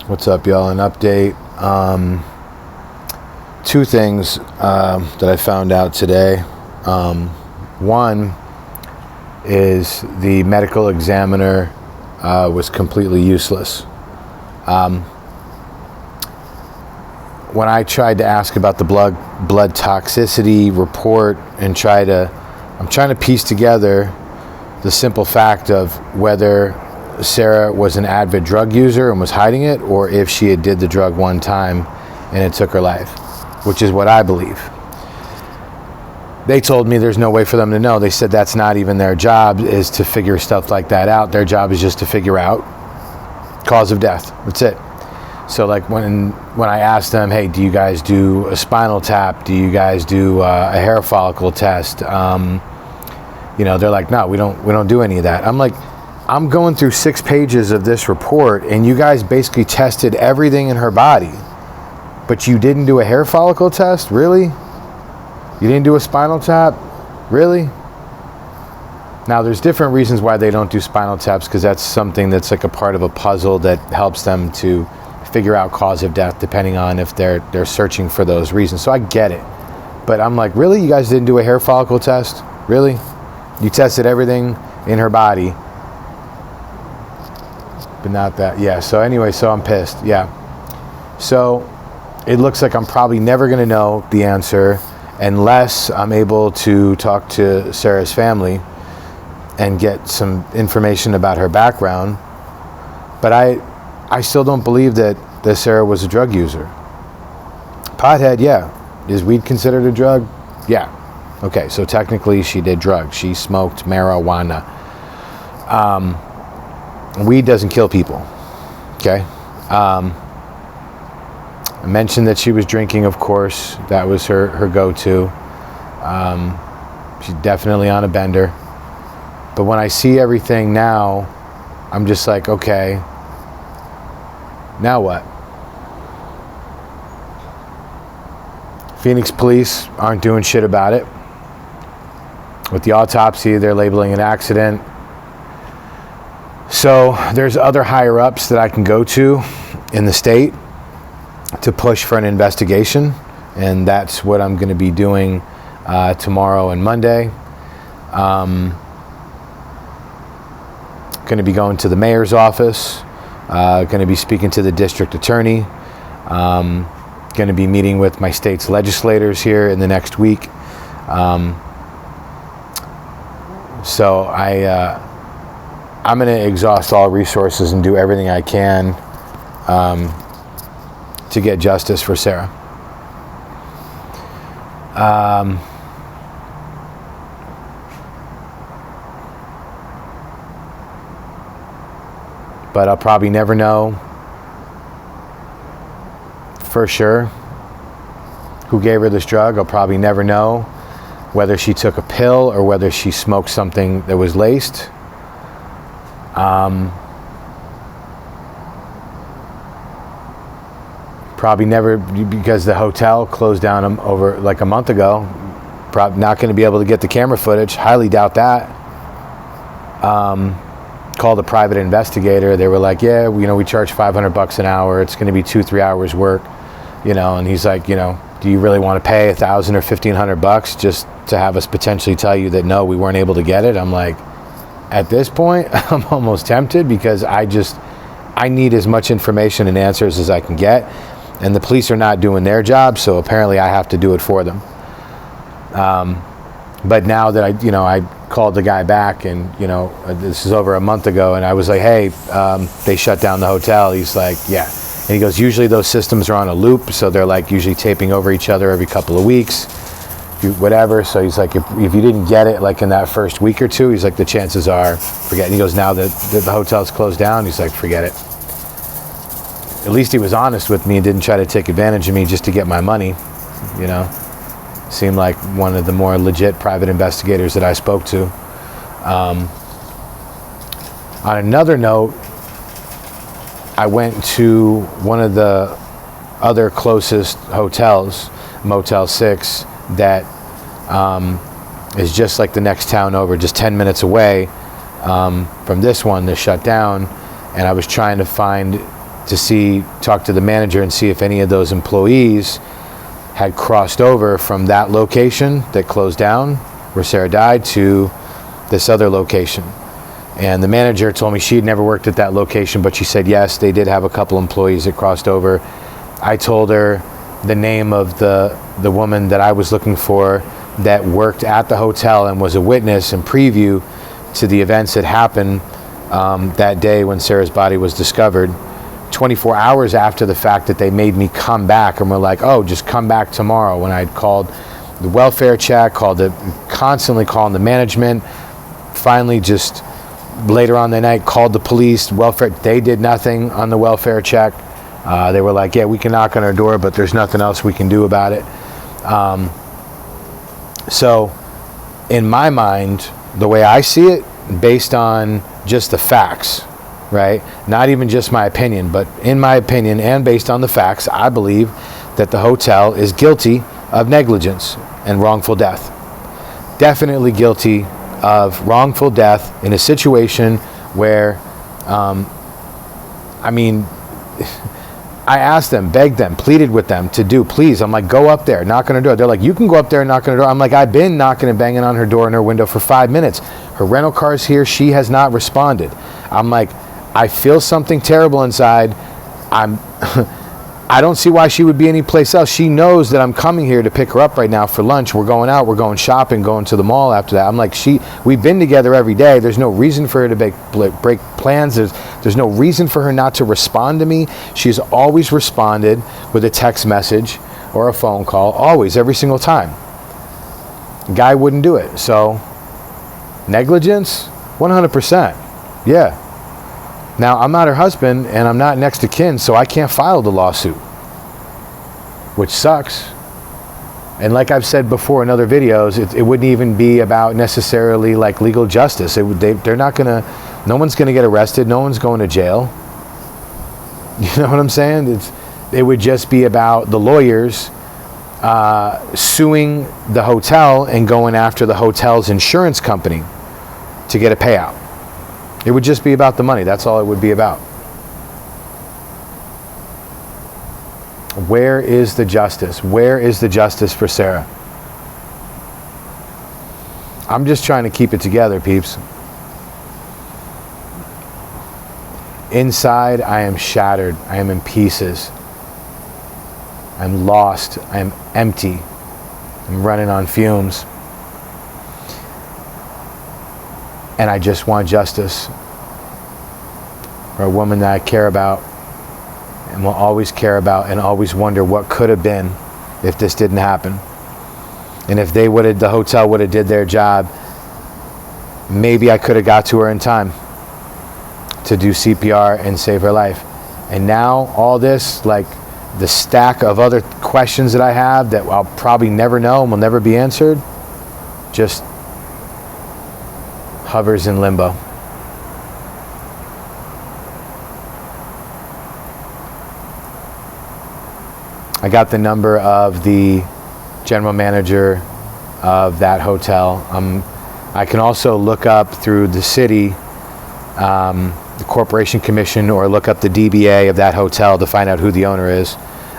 What's up, y'all? An update. Two things that I found out today. One is the medical examiner was completely useless. When I tried to ask about the blood toxicity report and I'm trying to piece together the simple fact of whether Sarah was an avid drug user and was hiding it, or if she had did the drug one time and it took her life, which is what I believe. They told me there's no way for them to know. They said that's not even their job, is to figure stuff like that out. Their job is just to figure out cause of death. That's it. So like when I asked them, hey, do you guys do a spinal tap? Do you guys do a hair follicle test? They're like, no, we don't do any of that. I'm like, I'm going through 6 pages of this report, and you guys basically tested everything in her body, but you didn't do a hair follicle test? Really? You didn't do a spinal tap? Really? Now, there's different reasons why they don't do spinal taps, because that's something that's like a part of a puzzle that helps them to figure out cause of death, depending on if they're searching for those reasons. So I get it. But I'm like, really? You guys didn't do a hair follicle test? Really? You tested everything in her body, but not that. Yeah, so anyway, so I'm pissed. Yeah. So it looks like I'm probably never going to know the answer unless I'm able to talk to Sarah's family and get some information about her background. But I still don't believe that Sarah was a drug user. Pothead, yeah. Is weed considered a drug? Yeah. Okay, so technically she did drugs. She smoked marijuana. Weed doesn't kill people. Okay. I mentioned that she was drinking, of course. That was her go-to. She's definitely on a bender. But when I see everything now, I'm just like, okay, now what? Phoenix police aren't doing shit about it. With the autopsy, they're labeling an accident. So there's other higher ups that I can go to in the state to push for an investigation, and that's what I'm going to be doing tomorrow and Monday. Going to be going to the mayor's office, going to be speaking to the district attorney, going to be meeting with my state's legislators here in the next week. So I'm going to exhaust all resources and do everything I can to get justice for Sarah. But I'll probably never know for sure who gave her this drug. I'll probably never know whether she took a pill or whether she smoked something that was laced. Probably never, because the hotel closed down over like a month ago. Probably not going to be able to get the camera footage. Highly doubt that. Called a private investigator. They were like, yeah, we charge $500 an hour. It's going to be 2-3 hours work, and he's like, do you really want to pay $1,000 or $1,500 just to have us potentially tell you that no, we weren't able to get it? I'm like, at this point, I'm almost tempted, because I need as much information and answers as I can get, and the police are not doing their job, so apparently I have to do it for them. But now that I called the guy back, and this is over a month ago, and I was like, hey, they shut down the hotel. He's like, yeah. And he goes, usually those systems are on a loop, so they're like usually taping over each other every couple of weeks, whatever. So he's like, if you didn't get it like in that first week or two, he's like, the chances are, forget it. And he goes, now that the hotel's closed down, he's like, forget it. At least he was honest with me and didn't try to take advantage of me just to get my money, Seemed like one of the more legit private investigators that I spoke to. On another note, I went to one of the other closest hotels, Motel 6, that is just like the next town over, just 10 minutes away from this one that shut down. And I was trying to find to talk to the manager and see if any of those employees had crossed over from that location that closed down where Sarah died to this other location. And the manager told me she had never worked at that location, but she said yes, they did have a couple employees that crossed over. I told her the name of the woman that I was looking for that worked at the hotel and was a witness and preview to the events that happened that day when Sarah's body was discovered. 24 hours after the fact that they made me come back and were like, oh, just come back tomorrow, when I'd called the welfare check, constantly calling the management, finally just later on the night called the police, welfare, they did nothing on the welfare check. They were like, yeah, we can knock on our door, but there's nothing else we can do about it. So in my mind, the way I see it, based on just the facts, right? Not even just my opinion, but in my opinion and based on the facts, I believe that the hotel is guilty of negligence and wrongful death. Definitely guilty of wrongful death in a situation where, I asked them, begged them, pleaded with them to do, please. I'm like, go up there, knock on her door. They're like, you can go up there and knock on her door. I'm like, I've been knocking and banging on her door and her window for 5 minutes. Her rental car's here. She has not responded. I'm like, I feel something terrible inside. I don't see why she would be anyplace else. She knows that I'm coming here to pick her up right now for lunch. We're going out. We're going shopping, going to the mall after that. I'm like, we've been together every day. There's no reason for her to break plans. There's no reason for her not to respond to me. She's always responded with a text message or a phone call, always, every single time. Guy wouldn't do it. So negligence, 100%. Yeah. Now, I'm not her husband, and I'm not next to kin, so I can't file the lawsuit, which sucks. And like I've said before in other videos, it wouldn't even be about necessarily like legal justice. They're not gonna, no one's gonna get arrested, no one's going to jail. You know what I'm saying? It would just be about the lawyers suing the hotel and going after the hotel's insurance company to get a payout. It would just be about the money. That's all it would be about. Where is the justice? Where is the justice for Sarah? I'm just trying to keep it together, peeps. Inside, I am shattered. I am in pieces. I'm lost. I am empty. I'm running on fumes. And I just want justice for a woman that I care about and will always care about and always wonder what could have been if this didn't happen. And if the hotel would have did their job, maybe I could have got to her in time to do CPR and save her life. And now all this, like the stack of other questions that I have that I'll probably never know and will never be answered, just hovers in limbo. I got the number of the general manager of that hotel. I can also look up through the city, the Corporation Commission, or look up the DBA of that hotel to find out who the owner is.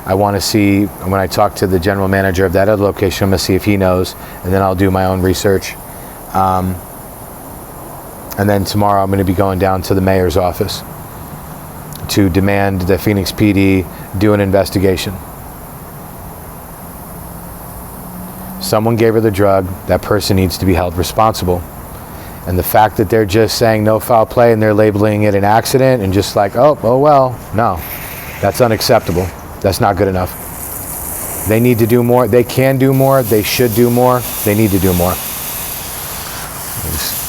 I want to see, when I talk to the general manager of that other location, I'm going to see if he knows, and then I'll do my own research. And then tomorrow I'm going to be going down to the mayor's office to demand that Phoenix PD do an investigation. Someone gave her the drug. That person needs to be held responsible. And the fact that they're just saying no foul play and they're labeling it an accident and just like, oh well, no, that's unacceptable. That's not good enough. They need to do more. They can do more. They should do more. They need to do more.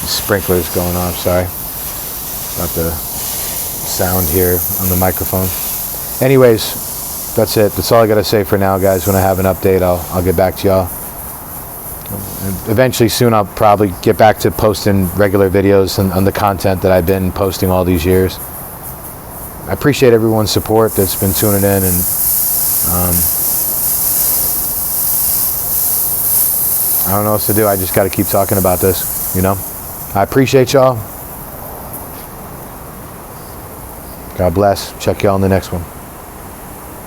Sprinklers going on, sorry about the sound here on the microphone. Anyways, that's it. That's all I gotta say for now, guys. When I have an update, I'll get back to y'all. Eventually soon I'll probably get back to posting regular videos on the content that I've been posting all these years. I appreciate everyone's support that's been tuning in, and I don't know what else to do. I just got to keep talking about this, you know? I appreciate y'all. God bless. Check y'all in the next one.